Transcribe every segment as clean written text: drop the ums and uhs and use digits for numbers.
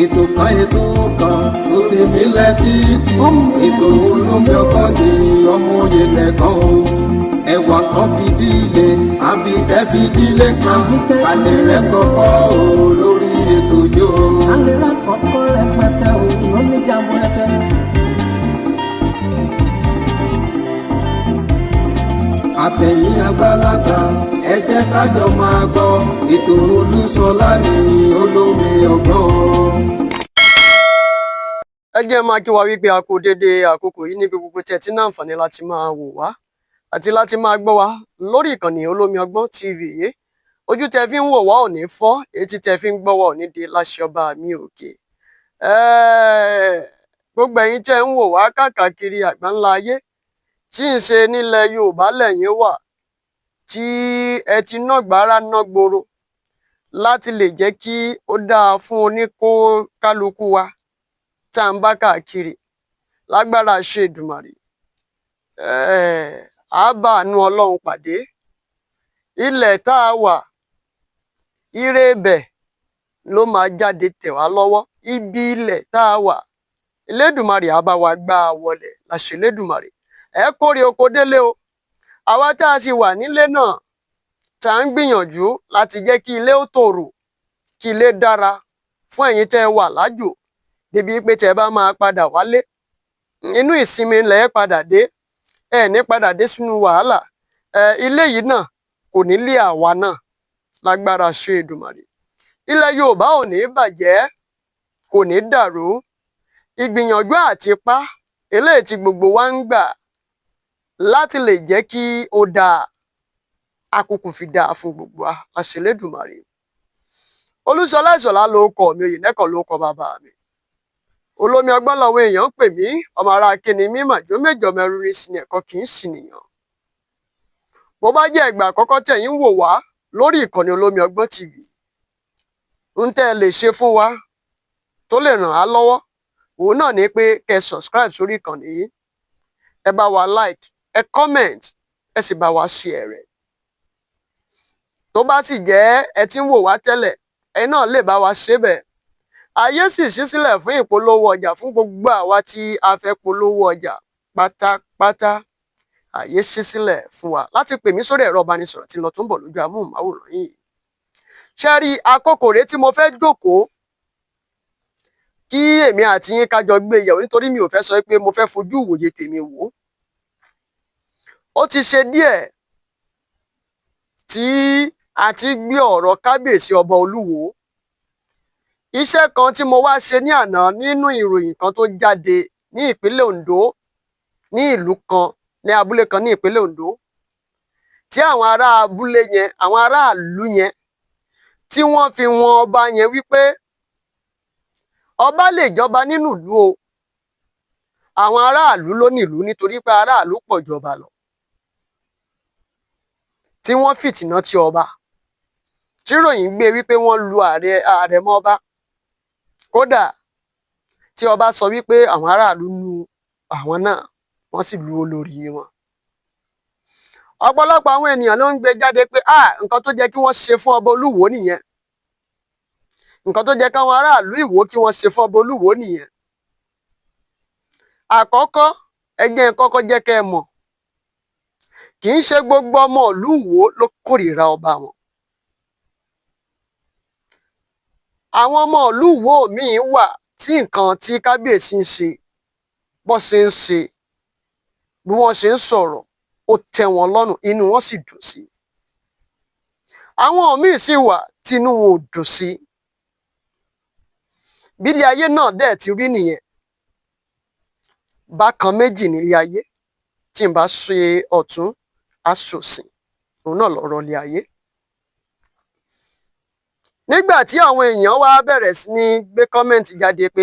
ètò kan tó ti mílẹ̀ títí ètò olómi ọkọ ni ọmọ òye lẹ́kàn o ẹwà kan fìdílé àbí ẹ fìdílé kan alẹ́ rẹ̀ kọ́kọ́ o lórí ètò yóò. alẹ́ rẹ̀ kọ́kọ́ rẹpẹtẹ o lóní jàmbó rẹpẹ. àtẹ̀yìn àgbàlagbà ẹ jẹ́ kájọ máa gbọ́ ètò Olúṣọlá ní olómi ọgbọ́n. ẹ jẹ́ máa kí wa wípé a kú dédé àkókò yìí níbi gbogbo tí ẹ ti ní àǹfààní láti máa wò wá àti láti máa gbọ́ wá lórí ìkànnì olómi ọgbọ́n TV yìí. ojú tẹ fi ń wò wá ò ní fọ́, etí tẹ fi ń gbọ́ wá ò ní di láṣẹ ọba mi òkè. gbogbo ẹ̀yin tẹ́ ń wò wá káàkiri àgbáńlá ayé tí ń ṣe nílẹ̀ Yorùbá lẹ́yìn wà tí ẹ ti ná gbàrà ná gbòòrò láti lè jẹ́ kí ó dáa fún oníkálukú wa tá à ń bá káàkiri lágbára ṣe Èdùmàrè. á bá àánú Ọlọ́run pàdé. ilẹ̀ tá a wà ire ibẹ̀ ló máa jáde tẹ̀ wá lọ́wọ́. ibi ilẹ̀ tá a wà Elédùmarè á bá wa gbá a wọlẹ̀ láṣẹ Elédùmarè. ẹ kórè oko délé o. àwa tá a sì wà nílé náà tá à ń gbìyànjú láti jẹ́ kí ilé ó tòrò, kí ilé dára fún ẹ̀yin tẹ́ ẹ wà lájò débi pé tẹ́ ẹ bá máa padà wálé inú ìsinmi lẹ̀ padà dé, ẹ ní padà dé sínú wàhálà. ilé yìí náà kò ní lé àwa náà lágbára ṣe Èdùmàrè. ilẹ̀ Yorùbá ò ní bàjẹ́, kò ní dàrú. ìgbìyànjú àti ipá eléyìí tí gbogbo wa ń gbà láti lè jẹ́ kí ó dáa àkókò fi dáa fún gbogbo wa láṣẹ Elédùmarè. Olúṣọlá Ìṣọ̀lá ló kọ mi, Oyènẹ́kàn ló kọ bàbá mi. olómi ọgbọ́n làwọn èèyàn ń pè mí, ọmọ ara kíni mí màjó méjọ mẹ́rin sí ni ẹ̀kọ́ kì í sì nìyàn. bó bá jẹ́ ìgbà àkọ́kọ́ tẹ̀yin ń wò wá lórí ìkànnì olómi ọgbọ́n TV, ń tẹ́ ẹ lè ṣe fún wa tó lè ràn á lọ́wọ́ òun náà ni pé kẹ́ subscribe sórí ìkànnì yìí, ẹ bá wa like, ẹ comment, ẹ sì bá wa share rẹ̀. tó bá sì jẹ́ ẹ ti ń wò wá tẹ́lẹ̀, ẹ náà lè bá wa ṣe bẹ́ẹ̀. ayé sì ṣí sílẹ̀ fún ìpolówó ọjà fún gbogbo àwa tí a fẹ́ polówó ọjà pátápátá. ayé ṣí sílẹ̀ fún wa láti pè mí sórí ẹ̀rọ ìbánisọ̀rọ̀ tí lọ tó ń bọ̀ lójú amóhùnmáwòrán yìí. ṣé rí àkókò rèé tí mo fẹ́ jókòó kí èmi àti yín kájọ gbé yẹ̀wò, nítorí mi ò fẹ́ sọ pé mo fẹ́ fojú ìwòye tèmi wò. ó ti ṣe díẹ̀ tí a ti gbé ọ̀rọ̀ kábíyèsí ọba Olúwo. iṣẹ́ kan tí mo wá ṣe ní àná nínú ìròyìn kan tó jáde ní ìpínlẹ̀ Ondo, ní ìlú kan ní abúlé kan ní ìpínlẹ̀ Ondo, tí àwọn ará abúlé yẹn, àwọn aráàlú yẹn, tí wọ́n fi wọn ọba yẹn wípé ọba lè jọba nínú ìlú o, àwọn aráàlú ló nílùú nítorí pé aráàlú pọ̀ jọba lọ. tí wọ́n fìtìná tí ọba, tí ròyìn gbé wípé wọ́n lu àrẹ̀mọ ọba. kódà tí ọba sọ wípé àwọn aráàlú lu àwọn náà, wọ́n sì lu olórí wọn. ọ̀pọ̀lọpọ̀ àwọn ènìyàn ló ń gbé jáde pé nǹkan tó jẹ́ kí wọ́n ṣe fún ọba Olúwo nìyẹn, nǹkan tó jẹ́ káwọn aráàlú Ìwó kí wọ́n ṣe fún ọba Olúwo nìyẹn. àkọ́kọ́ ẹ jẹ́ n kọ́kọ́ jẹ́ kẹ́ ẹ mọ̀, kì í ṣe gbogbo ọmọ ìlú Ìwó ló kórìíra ọba wọn. àwọn ọmọ ìlú Ìwó míì wà tí nǹkan tí kábíyèsí ń ṣe, bó ṣe ń ṣe, bí wọ́n ṣe ń sọ̀rọ̀, ó tẹ́ wọn lọ́rùn, inú wọn sì dùn sí. àwọn míì sì wà tí inú wọn ò dùn sí. bílé ayé náà dẹ̀ ti rí nìyẹn. bákan méjì nílé ayé, tí n bá ṣe ọ̀tún aṣòsìn, òun náà lọ̀rọ̀ ilé ayé. nígbà tí àwọn èèyàn wá bẹ̀rẹ̀ sí ní gbé kọ́mẹ̀ntì jáde pé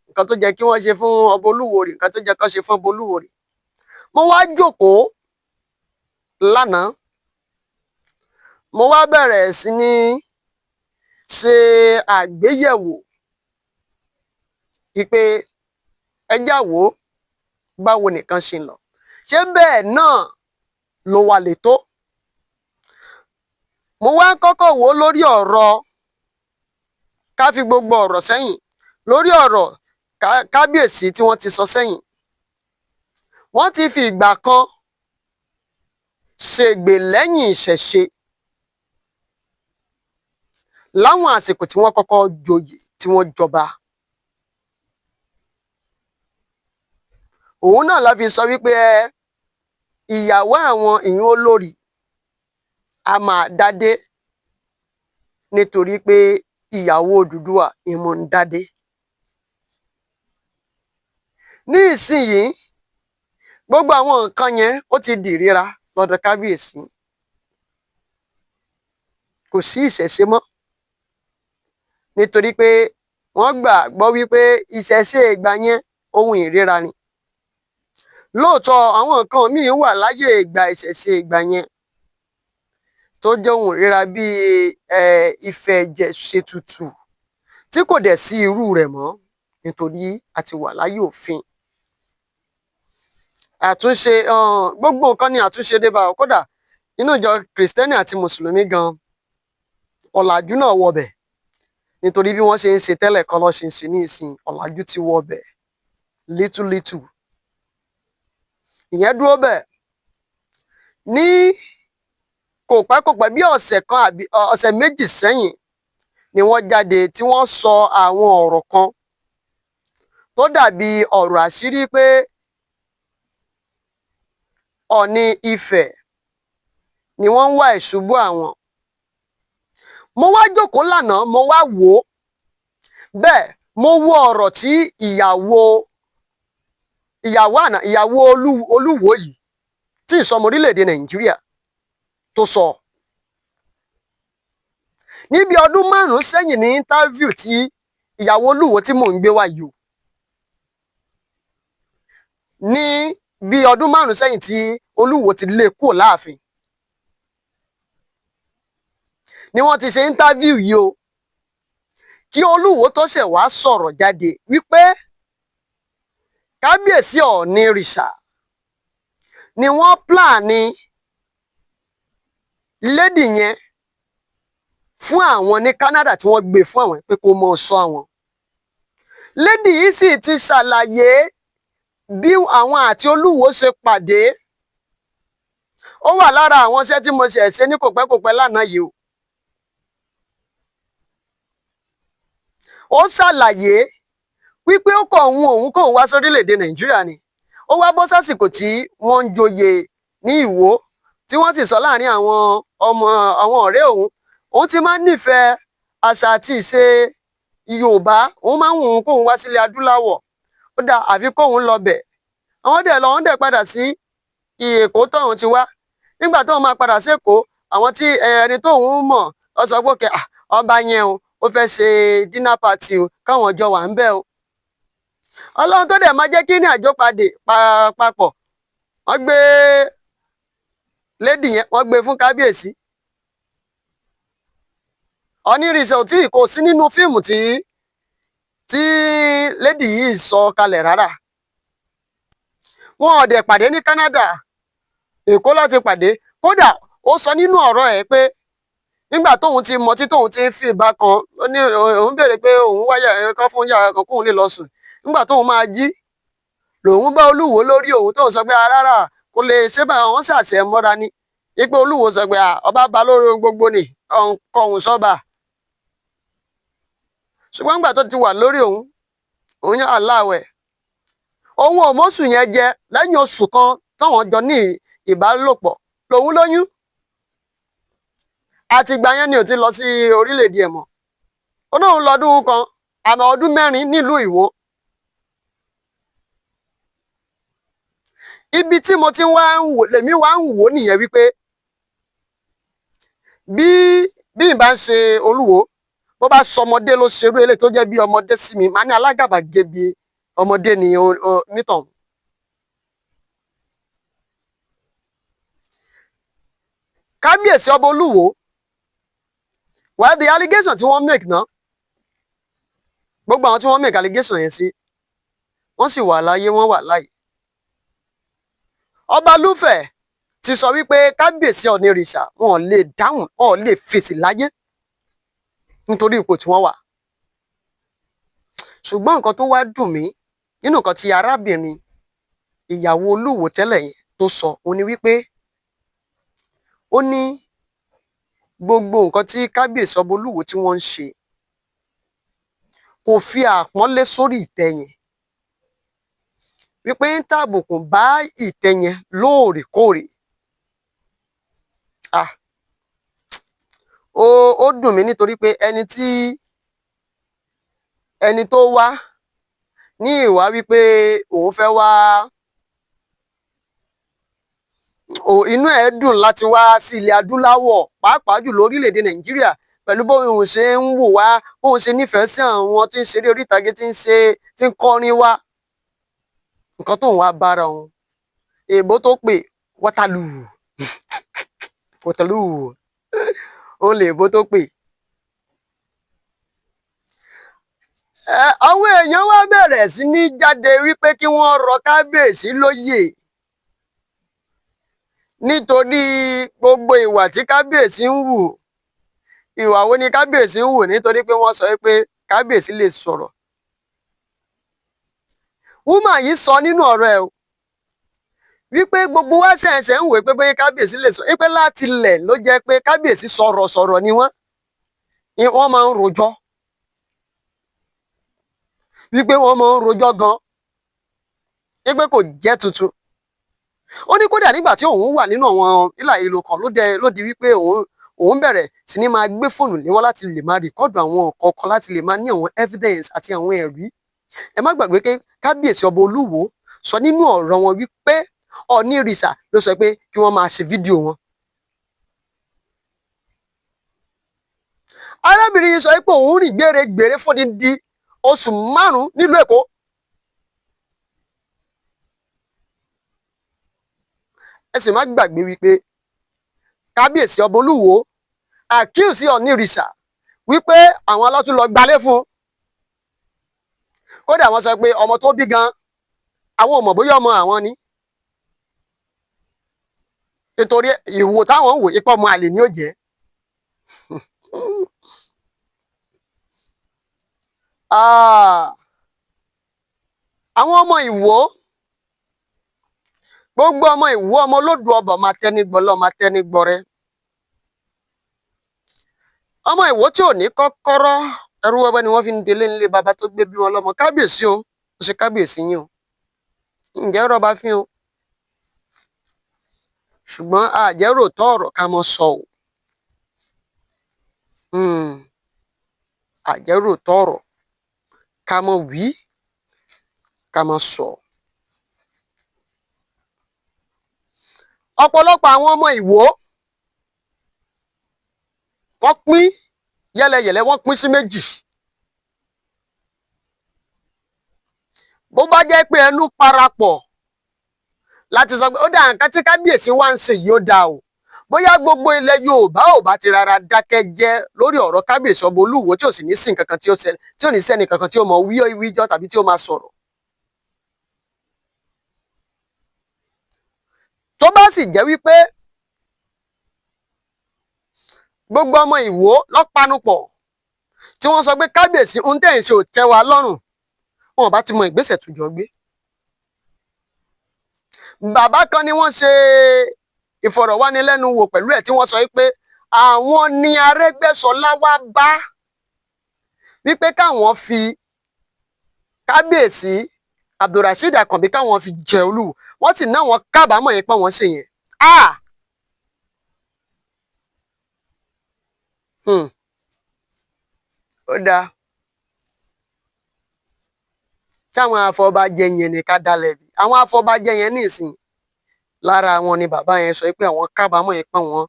nǹkan tó jẹ́ kí wọ́n ṣe fún ọba Olúwo rè, nǹkan tó jẹ́ kí wọ́n ṣe fún ọba Olúwo rè. mo wá jókòó lánàá, mo wá bẹ̀rẹ̀ sí ní ṣe àgbéyẹ̀wò ìpè ẹjá wò báwo nìkan ṣe ń lọ. ṣé bẹ́ẹ̀ náà ló wà lè tó? mo wá kọ́kọ́ wò lórí ọ̀rọ̀ ká fi gbogbo ọ̀rọ̀ sẹ́yìn, lórí ọ̀rọ̀ kábíyèsí tí wọ́n ti sọ sẹ́yìn. Wọ́n ti fi ìgbà kan ṣègbè lẹ́yìn ìṣẹ̀ṣe láwọn àsìkò tí wọ́n kọ́kọ́ joyè tí wọ́n jọba. Òun náà la fi sọ wípé ìyàwó àwọn ìyún olórí a máa dádé nítorí pé ìyàwó Odùduwà ìmọ̀ ń dádé. Ní ìsinyìí gbogbo àwọn nǹkan yẹn ó ti di ìríra lọ́dọ̀ kábíyèsí. Kò sí ìṣẹ̀ṣe mọ́ nítorí pé wọ́n gbàgbọ́ wípé ìṣẹ̀ṣe ìgbà yẹn ohun ìríra ni. Lóòótọ́ àwọn nǹkan míì wà láyé ìgbà ìṣẹ̀ṣe ìgbà yẹn tó jẹ́ ohun ìríra bíi ìfẹ̀jẹ̀ṣètùtù tí kò dẹ̀ sí irú rẹ̀ mọ́ nítorí a ti wà láyé òfin. Àtúnṣe gbogbo nǹkan ni àtúnṣe dé bá. Kódà inú ìjọ Kristẹni àti Mùsùlùmí gan ọ̀làjú náà wọbẹ̀ nítorí bí wọ́n ṣe ń ṣe tẹ́lẹ̀ kọ́ lọ́ ṣe ń ṣe ní ìsìn. Ọ̀làjú ti wọbẹ̀ little. Ìyẹn dúró bẹ́ẹ̀. Ní kò pẹ́ bí ọ̀sẹ̀ kan àbí ọ̀sẹ̀ méjì sẹ́yìn ni wọ́n jáde tí wọ́n sọ àwọn ọ̀rọ̀ kan tó dàbí ọ̀rọ̀ àṣírí pé Ọ̀ọ̀ni Ifẹ̀ ni wọ́n ń wá ìṣubú àwọn. Mo wá jókòó lánàá, mo wá wò ó. Bẹ́ẹ̀ mo wo ọ̀rọ̀ tí ìyàwó Olúwo yìí tí ìsọmọ orílẹ̀-èdè Nàìjíríà tó sọ. Níbi ọdún 5 sẹ́yìn ní interview tí ìyàwó Olúwo tí mò ń gbé wá yìí o. Ní bí ọdún 5 sẹ́yìn tí Olúwo ti lé kúrò láàfin ni wọ́n ti ṣe interview yìí o. Kí Olúwo tó ṣẹ̀ wá sọ̀rọ̀ jáde wípé kábíyèsí Ọ̀ọ̀ni rìṣà ni wọ́n pláàni lady yẹn fún àwọn ní Canada tí wọ́n gbé fún àwọn pé kó mọ̀ sọ àwọn. Lady yìí sì ti ṣàlàyé bí àwọn àti Olúwo ṣe pàdé. Ó wà lára àwọn iṣẹ́ tí mo ṣe ní kòpẹ́ lánàá yìí o. Ó ṣàlàyé wípé ó kọ̀ òun kò wá sórílẹ̀-èdè Nàìjíríà ni. Ó wá bọ́ sásìkò tí wọ́n ń joyè ní Ìwó tí wọ́n sì sọ láàrin àwọn ọ̀rẹ́ òun. Òun ti máa ń nífẹ̀ẹ́ àṣà àti ìṣe Yorùbá. Òun máa ń wù ú kóun wá sílẹ̀ adúláwọ̀. Ó dà àfi kóun lọ bẹ̀. Àwọn dẹ̀ padà sí Èkó tóun ti wá. Nígbà tóun máa padà sí Èkó, àwọn tí ẹni tóun mọ̀ ọ sọ pé ọba yẹn o, ó fẹ́ ṣe dinner party o, káwọn jọ wà ń bẹ̀ o. Ọlọ́run tó dẹ̀ máa jẹ́ kí ní àjọ papọ̀. Wọ́n gbé lady yẹn, wọ́n gbé fún kábíyèsí. Ọ̀ọ̀ni rìṣà ò tí kò sí nínú fíìmù tí lady yìí sọ kalẹ̀ rárá. Wọn ò dẹ̀ pàdé ní Canada, Èkó láti pàdé. Kódà ó sọ nínú ọ̀rọ̀ ẹ̀ pé nígbà tóun ti mọtí tóun ti ń fi ìbá kan, ó ní òun béèrè pé òun wáyà kan fún yàrá kan kóun lè lọ sùn. Nígbà tóun máa jí lòun bá Olúwo lórí òun tóun sọ pé rárá kò lè ṣe bá wọn ṣàṣẹ mọ́ra ni. Wípé Olúwo sọ pé ọba ba lórí ohun gbogbo ni kọ̀hún sọ́ba. Ṣùgbọ́n nígbà tó ti wà lórí òun yàn aláwẹ̀. Òun ò mọ́sù yẹn jẹ lẹ́yìn oṣù kan táwọn jọ ní ìbálòpọ̀ lòun lóyún. Àtìgbà yẹn ni ò ti lọ sí orílẹ̀-èdè ẹ̀ mọ́. Ó náà ń lọ́dún kan àmọ́ ọdún 4 nílùú Ìwó. Ibi tí mo ti lèmi wá ń wò nìyẹn wípé bí n bá ń ṣe Olúwo, bó bá sọmọdé ló ṣerú eléyìí tó jẹ́ bí ọmọdé sí mi, màá ní alágàbàgebè ọmọdé ni nítàn. Kábíyèsí ọba Olúwo, well, the allegation tí wọ́n make náà, gbogbo àwọn tí wọ́n make allegation yẹn sí, wọ́n sì wà láyé, wọ́n wà láyé. Ọba Lúfẹ̀ ti sọ wípé kábíyèsí Ọ̀ọ̀ni rìṣà wọn ò lè dáhùn, wọn ò lè fèsì láyé nítorí ipò tí wọ́n wà. ṣùgbọ́n nǹkan tó wá dùn mí nínú nǹkan tí arábìnrin ìyàwó Olúwo tẹ́lẹ̀ yẹn tó sọ òun ni wípé ó ní gbogbo nǹkan tí kábíyèsí ọba Olúwo tí wọ́n ń ṣe kò fi àpọ́nlé sórí ìtẹ́ yẹn, wípé ń tàbùkù bá ìtẹ́ yẹn lóòrèkóòrè. Ó dùn mí nítorí pé ẹni tó wá ní ìwà wípé òun fẹ́ wá, inú ẹ̀ dùn láti wá sí ilẹ̀ adúláwọ̀ pàápàá jù lórílẹ̀‐èdè Nàìjíríà pẹ̀lú bóun ṣe ń wò wá, bóun ṣe nífẹ̀ẹ́ sí àwọn tí ń ṣeré orí ìtàgé tí ń kọrin wá. Nǹkan tóun wá bára òun, èèbó tó pè Waterloo Waterloo òun lèèbó tó pè. Àwọn èèyàn wá bẹ̀rẹ̀ sí ní jáde wípé kí wọ́n rọ kábíyèsí lóyè nítorí gbogbo ìwà tí kábíyèsí ń wù. Ìwà wo ni kábíyèsí ń wù? Nítorí pé wọ́n sọ pé kábíyèsí lè sọ̀rọ̀. Wúmà yìí sọ nínú ọ̀rọ̀ ẹ̀ wípé gbogbo wa ṣẹ̀ṣẹ̀ ń wò pé bóyá kábíyèsí lè sọ, wípé láti ilẹ̀ ló jẹ́ pé kábíyèsí sọ̀rọ̀ ni wọ́n máa ń rojọ́, wípé wọ́n máa ń rojọ́ gan, wípé kò jẹ́ tuntun. Ó ní kódà nígbà tí òun wà nínú àwọn ìlà ìlò kan ló di wípé òun bẹ̀rẹ̀ sí ní máa gbé fóònù léwọ́ láti lè máa rìkọ́dù àwọn kọ̀ọ̀kan, láti lè máa ní àwọn evidence àti àwọn ẹ̀rí. Ẹ má gbàgbé pé kábíyèsí ọba Olúwo sọ nínú ọ̀rọ̀ wọn wípé Ọ̀nìrìṣà ló sọ pé kí wọ́n máa ṣe fídíò wọn. Arábìnrin yìí sọ pé òun rìn gbèrègbèrè fún odindi oṣù 5 nílùú Èkó. Ẹ sì má gbàgbé wípé kábíyèsí ọba Olúwo accuse Ọ̀nìrìṣà wípé àwọn alátún lọ gbalé fún un. Kódà wọ́n sọ pé ọmọ tó bí gan àwọn ò mọ̀ bóyá ọmọ àwọn ni, nítorí ìwò táwọn ń wò ipò ọmọ àlè ni ó jẹ́. Àwọn ọmọ Ìwó, gbogbo ọmọ Ìwó, ọmọ olódù ọbọ máa tẹni gbọlọ máa tẹni gbọrẹ. Ọmọ Ìwó tí ò ní kọ́kọ́rọ́ ẹrú wẹ́wẹ́ ni wọ́n fi ń délé nílé baba tó gbé bí wọn lọ́mọ. Kábíyèsí o, ó ṣe kábíyèsí yín o, ǹjẹ́ rọba fín o, ṣùgbọ́n àjẹrò tọ́ ọ̀rọ̀ ká mọ́ sọ o. Àjẹrò tọ́ ọ̀rọ̀ ká mọ́ wí ká mọ́ sọ. Ọ̀pọ̀lọpọ̀ àwọn ọmọ Ìwó wọ́n pín yẹ́lẹyẹ̀lẹ, wọ́n pín sí méjì. Bó bá jẹ́ pé ẹnu parapọ̀ láti sọ pé ó dà nǹkan tí kábíyèsí wá ń ṣe yìí ó dáa o, bóyá gbogbo ilẹ̀ Yorùbá ò bá ti rárá dákẹ́ jẹ́ lórí ọ̀rọ̀ kábíyèsí ọba Olúwo tí ò sì ní sí nǹkan kan tí ò ní sẹ́ni kankan tí ó mọ wíjọ́ tàbí tí ó máa sọ̀rọ̀. Tó bá sì jẹ́ wípé gbogbo ọmọ Ìwó ló panupọ̀ tí wọ́n sọ pé kábíyèsí ń tẹ̀yìn ṣe ò tẹ́ wa lọ́rùn, wọn ò bá ti mọ ìgbésẹ̀ tó jọ gbé. Bàbá kan ni wọ́n ṣe ìfọ̀rọ̀wánilẹ́nuwò pẹ̀lú ẹ̀ tí wọ́n sọ wípé àwọn ni Arẹ́gbẹ́ṣọlá wá bá wípé káwọn fi kábíyèsí Abdulrasheed Akànbí káwọn fi jẹ Olúwo, wọ́n sì náà wọ́n kábàámọ̀ yẹn pé wọ́n ṣe yẹn. Ó dáa táwọn afọbajẹ yẹn ní ká dálẹ̀ bí. Àwọn afọbajẹ yẹn nísìnyí lára wọn ni bàbá yẹn sọ pé àwọn kábàámọ̀ yẹn pé wọ́n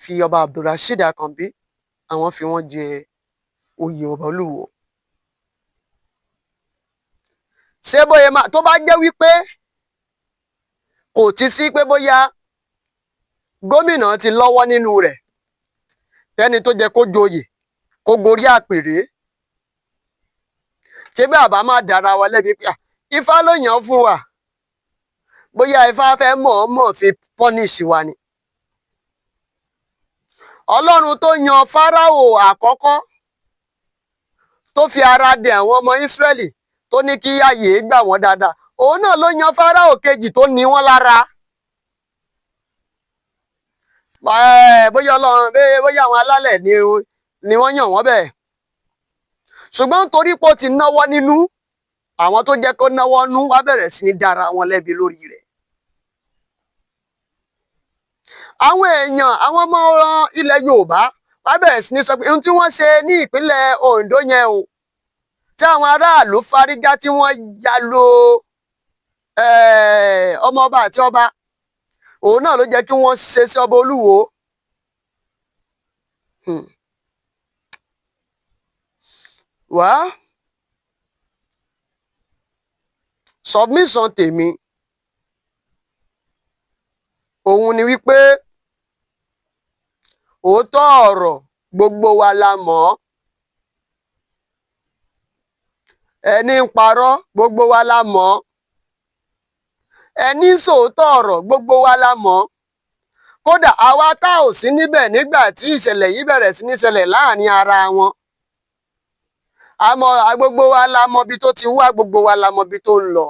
fi ọba Abdulrasheed Akànbí àwọn fi wọ́n jẹ oyè ọba Olúwo. Ṣé bóyá tó bá jẹ́ wípé kò ti sí pé bóyá gómìnà ti lọ́wọ́ nínú rẹ̀ tẹ́ni tó jẹ kó joyè kó gorí àpèrè, ṣé bí àbá máa dára wa lẹ́bi pé Ifá ló yàn fún wa, bóyá Ifá fẹ́ mọ̀ọ́mọ̀ fi pọ́nìṣì wa ni. Ọlọ́run tó yan Fáráò àkọ́kọ́ tó fi ara dẹ àwọn ọmọ Ísírẹ́lì tó ní kí ààyè gbà wọ́n dáadáa, òun náà ló yan Fáráò kejì tó ní wọ́n lára. Bóyá Ọlọ́run bóyá àwọn alálẹ̀ ni wọ́n yàn wọ́n bẹ́ẹ̀, ṣùgbọ́n nítorí pé ó ti náwó nínú, àwọn tó jẹ́ kó náwó nú wá bẹ̀rẹ̀ sí ní dára wọn lẹ́bi lórí rẹ̀. Àwọn èèyàn, àwọn ọmọ ilẹ̀ Yorùbá wá bẹ̀rẹ̀ sí ní sọ pé ohun tí wọ́n ṣe ní ìpínlẹ̀ Ondo yẹn o, tí àwọn aráàlú fárígá tí wọ́n ya lo ọmọ ọba àti ọba, òun náà ló jẹ́ kí wọ́n ṣe sí ọba Olúwo. Wá submission tèmi òun ni wípé òótọ́ ọ̀rọ̀ gbogbo wa la mọ̀, ẹni ń parọ́ gbogbo wa la mọ̀, ẹni ń sòótọ́ ọ̀rọ̀ gbogbo wa la mọ̀. Kódà àwa tá ò sí níbẹ̀ nígbà tí ìṣẹ̀lẹ̀ yìí bẹ̀rẹ̀ sí ní ṣẹlẹ̀ láàrin ara wọn, àmọ́ gbogbo wa la mọ̀ ibi tó ti wá, gbogbo wa la mọ̀ ibi tó ń lọ.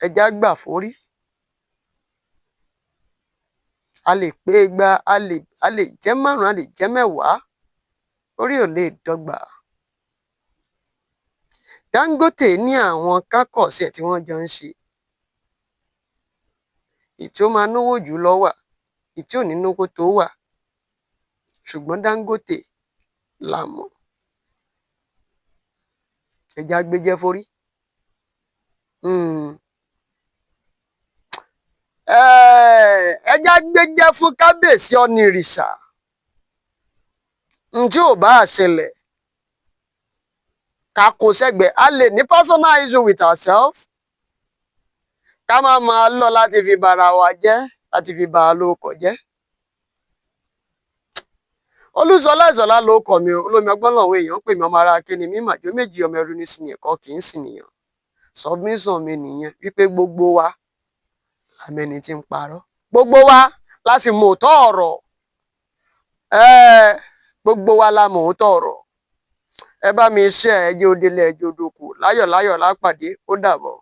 Ẹja gbà forí, a lè pé igba, a lè jẹ́ márùn-ún, a lè jẹ́ mẹ́wàá, orí ò lè dọ́gba. Dangote ní àwọn kákọ̀ọ́sẹ̀ tí wọ́n jọ ń ṣe, ìtí ó máa náwó jù lọ wà, ìtí ò ní náwó tó wà, ṣùgbọ́n Dangote la mọ̀. Ẹja gbéjẹ́ forí. Ẹja gbéjẹ́ fún kábíyèsí Ọ̀nìrìṣà. Ǹjẹ́ ò bá ṣẹlẹ̀ ká kó sẹ́gbẹ̀ẹ́, a lè ní personal issue with ourselves, ká má máa lọ láti fi bara wa jẹ́, láti fi bà á lórúkọ jẹ́. Olúṣọlá Ìṣọ̀lá ló kọ mi, olómi ọgbọ́n lọ́wọ́ èèyàn pè mí ọmọ ara kíni mi màjò méjì ọmọ ẹrú ní sinmi ẹ̀kọ́ kì í sìnìyàn. Submission mi nìyẹn wípé gbogbo wa àmẹ́ni tí ń parọ́, gbogbo wa la sì mọ̀ òótọ́ ọ̀rọ̀, gbogbo wa la mọ̀ òótọ́ ọ̀rọ̀. Ẹ bá mi share, ẹ jẹ́ ó délé, ẹ jẹ́ ó dóko, láyọ̀ láyọ̀ lápàdé, ó dàbọ̀.